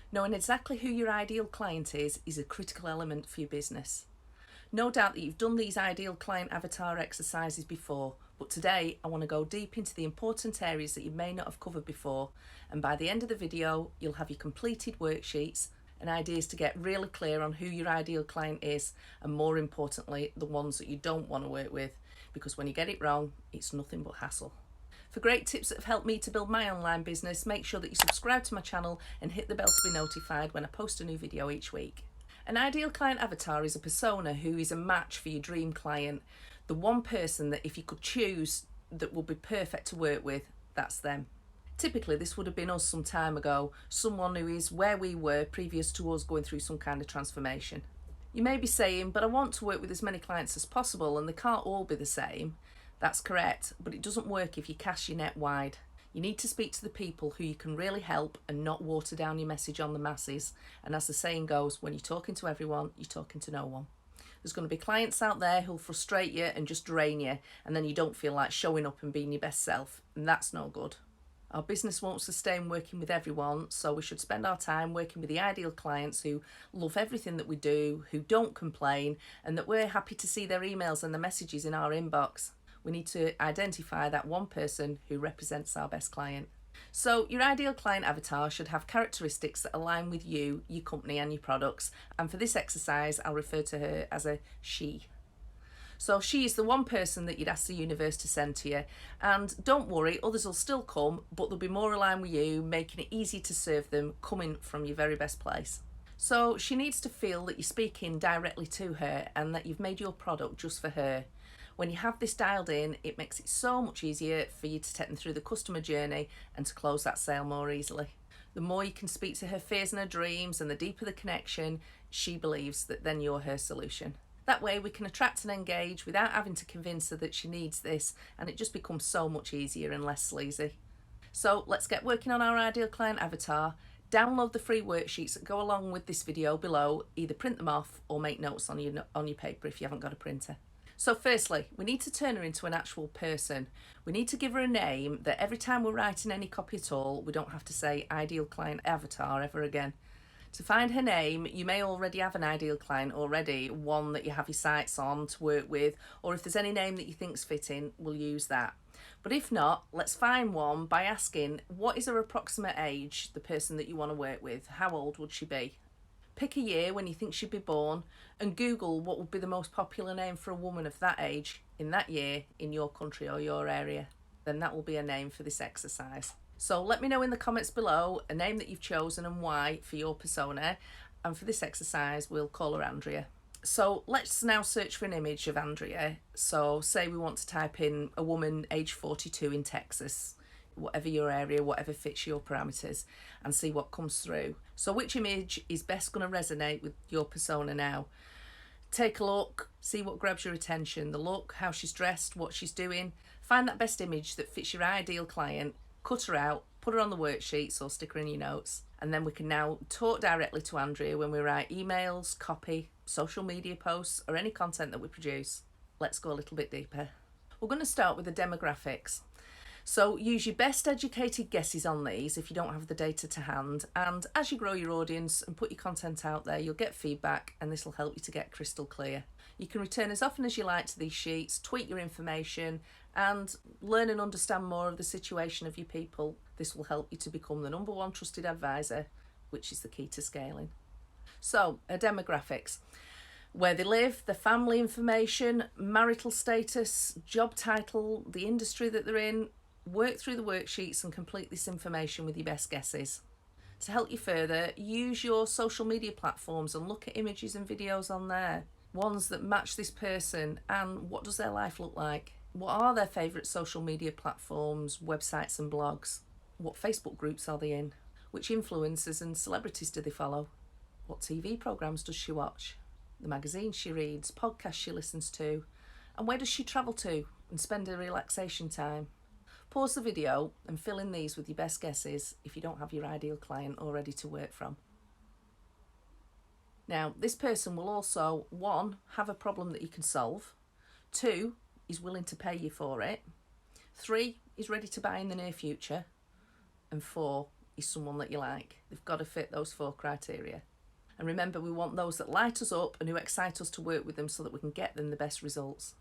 Knowing exactly who your ideal client is a critical element for your business. No doubt that you've done these ideal client avatar exercises before, but today I want to go deep into the important areas that you may not have covered before, and by the end of the video you'll have your completed worksheets and ideas to get really clear on who your ideal client is, and more importantly the ones that you don't want to work with, because when you get it wrong it's nothing but hassle. For great tips that have helped me to build my online business, make sure that you subscribe to my channel and hit the bell to be notified when I post a new video each week. An ideal client avatar is a persona who is a match for your dream client, the one person that if you could choose that would be perfect to work with, that's them. Typically this would have been us some time ago, someone who is where we were previous to us going through some kind of transformation. You may be saying, but I want to work with as many clients as possible and they can't all be the same. That's correct, but it doesn't work if you cast your net wide. You need to speak to the people who you can really help and not water down your message on the masses. And as the saying goes, when you're talking to everyone, you're talking to no one. There's going to be clients out there who'll frustrate you and just drain you, and then you don't feel like showing up and being your best self, and that's no good. Our business won't sustain working with everyone, so we should spend our time working with the ideal clients who love everything that we do, who don't complain, and that we're happy to see their emails and the messages in our inbox. We need to identify that one person who represents our best client. So your ideal client avatar should have characteristics that align with you, your company and your products. And for this exercise, I'll refer to her as a she. So she is the one person that you'd ask the universe to send to you. And don't worry, others will still come, but they'll be more aligned with you, making it easy to serve them, coming from your very best place. So she needs to feel that you're speaking directly to her and that you've made your product just for her. When you have this dialed in, it makes it so much easier for you to take them through the customer journey and to close that sale more easily. The more you can speak to her fears and her dreams, and the deeper the connection, she believes that then you're her solution. That way we can attract and engage without having to convince her that she needs this, and it just becomes so much easier and less sleazy. So let's get working on our ideal client avatar. Download the free worksheets that go along with this video below, either print them off or make notes on your paper if you haven't got a printer. So firstly, we need to turn her into an actual person. We need to give her a name that every time we're writing any copy at all, we don't have to say ideal client avatar ever again. To find her name, you may already have an ideal client already, one that you have your sights on to work with, or if there's any name that you think's fitting, we'll use that. But if not, let's find one by asking, what is her approximate age, the person that you want to work with? How old would she be? Pick a year when you think she'd be born and Google what would be the most popular name for a woman of that age in that year in your country or your area. Then that will be a name for this exercise. So let me know in the comments below a name that you've chosen and why for your persona. And for this exercise, we'll call her Andrea. So let's now search for an image of Andrea. So say we want to type in a woman age 42 in Texas, whatever your area, whatever fits your parameters, and see what comes through. So which image is best going to resonate with your persona now? Take a look, see what grabs your attention, the look, how she's dressed, what she's doing. Find that best image that fits your ideal client, cut her out, put her on the worksheets or stick her in your notes, and then we can now talk directly to Andrea when we write emails, copy, social media posts, or any content that we produce. Let's go a little bit deeper. We're going to start with the demographics. So use your best educated guesses on these if you don't have the data to hand, and as you grow your audience and put your content out there, you'll get feedback and this will help you to get crystal clear. You can return as often as you like to these sheets, tweak your information and learn and understand more of the situation of your people. This will help you to become the #1 trusted advisor, which is the key to scaling. So, demographics. Where they live, the family information, marital status, job title, the industry that they're in. Work through the worksheets and complete this information with your best guesses. To help you further, use your social media platforms and look at images and videos on there. Ones that match this person and what does their life look like? What are their favourite social media platforms, websites and blogs? What Facebook groups are they in? Which influencers and celebrities do they follow? What TV programmes does she watch? The magazines she reads, podcasts she listens to, and where does she travel to and spend her relaxation time? Pause the video and fill in these with your best guesses if you don't have your ideal client already to work from. Now, this person will also, 1, have a problem that you can solve, 2, is willing to pay you for it, 3, is ready to buy in the near future, and 4, is someone that you like. They've got to fit those 4 criteria. And remember, we want those that light us up and who excite us to work with them so that we can get them the best results.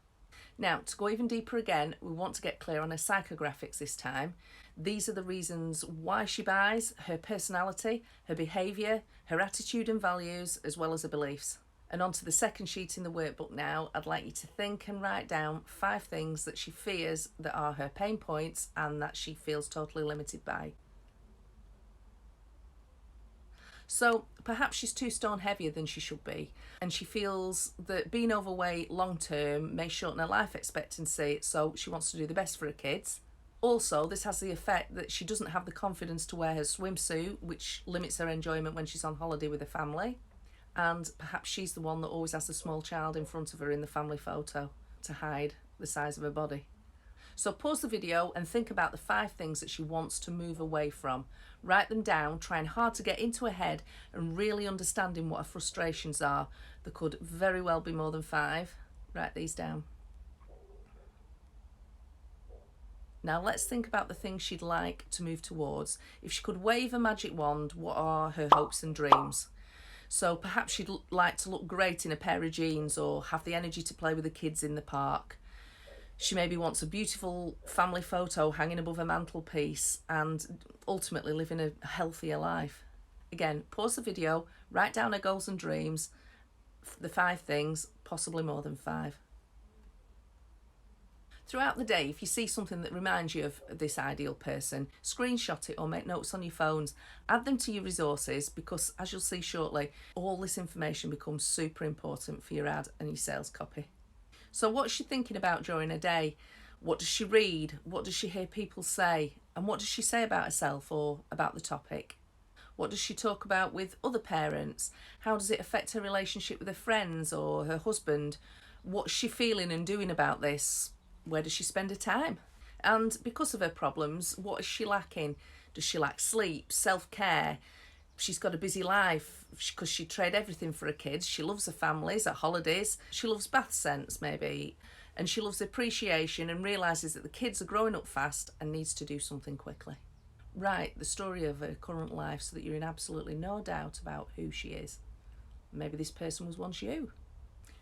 Now, to go even deeper again, we want to get clear on her psychographics this time. These are the reasons why she buys, her personality, her behaviour, her attitude and values, as well as her beliefs. And on to the second sheet in the workbook now. I'd like you to think and write down 5 things that she fears that are her pain points and that she feels totally limited by. So perhaps she's 2 stone heavier than she should be, and she feels that being overweight long term may shorten her life expectancy, so she wants to do the best for her kids. Also, this has the effect that she doesn't have the confidence to wear her swimsuit, which limits her enjoyment when she's on holiday with her family. And perhaps she's the one that always has a small child in front of her in the family photo to hide the size of her body. So pause the video and think about the 5 things that she wants to move away from. Write them down, trying hard to get into her head and really understanding what her frustrations are. There could very well be more than 5. Write these down. Now let's think about the things she'd like to move towards. If she could wave a magic wand, what are her hopes and dreams? So perhaps she'd like to look great in a pair of jeans or have the energy to play with the kids in the park. She maybe wants a beautiful family photo hanging above her mantelpiece and ultimately living a healthier life. Again, pause the video, write down her goals and dreams, the 5 things, possibly more than 5. Throughout the day, if you see something that reminds you of this ideal person, screenshot it or make notes on your phones. Add them to your resources because, as you'll see shortly, all this information becomes super important for your ad and your sales copy. So what's she thinking about during her day? What does she read? What does she hear people say? And what does she say about herself or about the topic? What does she talk about with other parents? How does it affect her relationship with her friends or her husband? What's she feeling and doing about this? Where does she spend her time? And because of her problems, what is she lacking? Does she lack sleep, self-care? She's got a busy life because she trade everything for her kids. She loves her families, her holidays. She loves bath scents maybe. And she loves appreciation and realises that the kids are growing up fast and needs to do something quickly. Write the story of her current life so that you're in absolutely no doubt about who she is. Maybe this person was once you.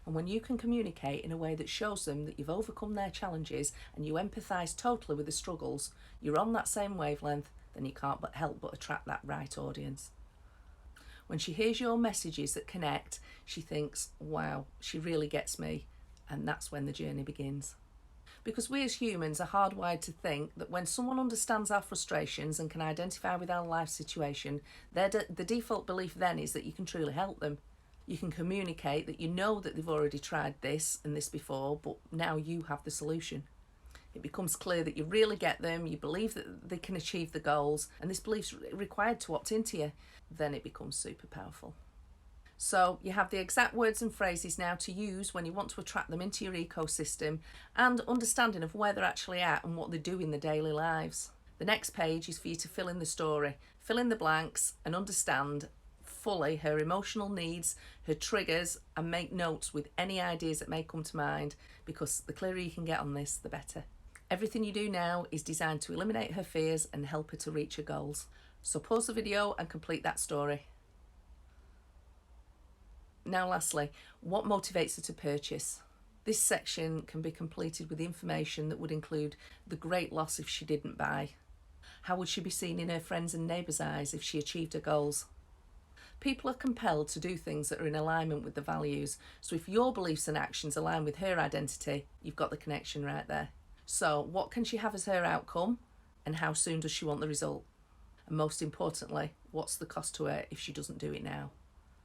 And when you can communicate in a way that shows them that you've overcome their challenges and you empathise totally with the struggles, you're on that same wavelength, then you can't but help but attract that right audience. When she hears your messages that connect, she thinks, wow, she really gets me. And that's when the journey begins. Because we as humans are hardwired to think that when someone understands our frustrations and can identify with our life situation, the default belief then is that you can truly help them. You can communicate that you know that they've already tried this and this before, but now you have the solution. It becomes clear that you really get them, you believe that they can achieve the goals, and this belief's required to opt into you. Then it becomes super powerful. So you have the exact words and phrases now to use when you want to attract them into your ecosystem and understanding of where they're actually at and what they do in their daily lives. The next page is for you to fill in the story, fill in the blanks and understand fully her emotional needs, her triggers, and make notes with any ideas that may come to mind, because the clearer you can get on this, the better. Everything you do now is designed to eliminate her fears and help her to reach her goals. So pause the video and complete that story. Now lastly, what motivates her to purchase? This section can be completed with information that would include the great loss if she didn't buy. How would she be seen in her friends' and neighbours' eyes if she achieved her goals? People are compelled to do things that are in alignment with the values. So if your beliefs and actions align with her identity, you've got the connection right there. So what can she have as her outcome? And how soon does she want the result? And most importantly, what's the cost to her if she doesn't do it now?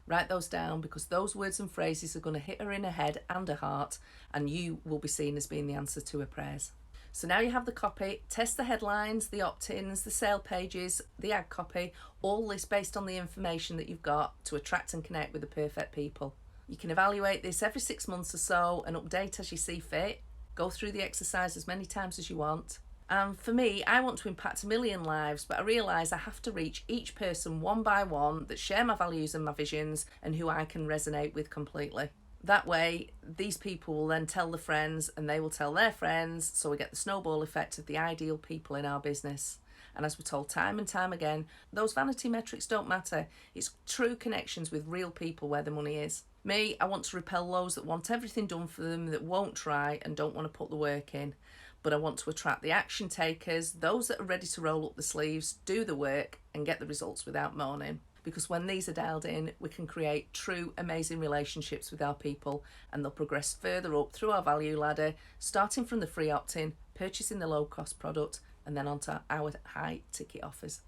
Write those down, because those words and phrases are going to hit her in her head and her heart, and you will be seen as being the answer to her prayers. So now you have the copy, test the headlines, the opt-ins, the sale pages, the ad copy, all this based on the information that you've got to attract and connect with the perfect people. You can evaluate this every 6 months or so and update as you see fit. Go through the exercise as many times as you want. And for me, I want to impact 1 million lives, but I realise I have to reach each person one by one that share my values and my visions and who I can resonate with completely. That way, these people will then tell the friends and they will tell their friends, so we get the snowball effect of the ideal people in our business. And as we're told time and time again, those vanity metrics don't matter. It's true connections with real people where the money is. Me, I want to repel those that want everything done for them, that won't try and don't want to put the work in. But I want to attract the action takers, those that are ready to roll up the sleeves, do the work and get the results without moaning. Because when these are dialed in, we can create true amazing relationships with our people, and they'll progress further up through our value ladder, starting from the free opt-in, purchasing the low cost product, and then onto our high ticket offers.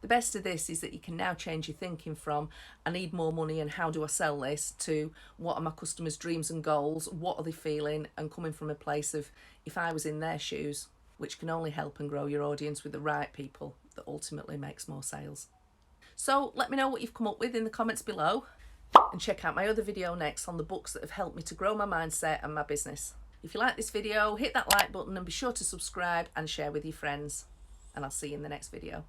The best of this is that you can now change your thinking from I need more money and how do I sell this, to what are my customers' dreams and goals, what are they feeling, and coming from a place of if I was in their shoes, which can only help and grow your audience with the right people that ultimately makes more sales. So let me know what you've come up with in the comments below, and check out my other video next on the books that have helped me to grow my mindset and my business. If you like this video, hit that like button and be sure to subscribe and share with your friends. And I'll see you in the next video.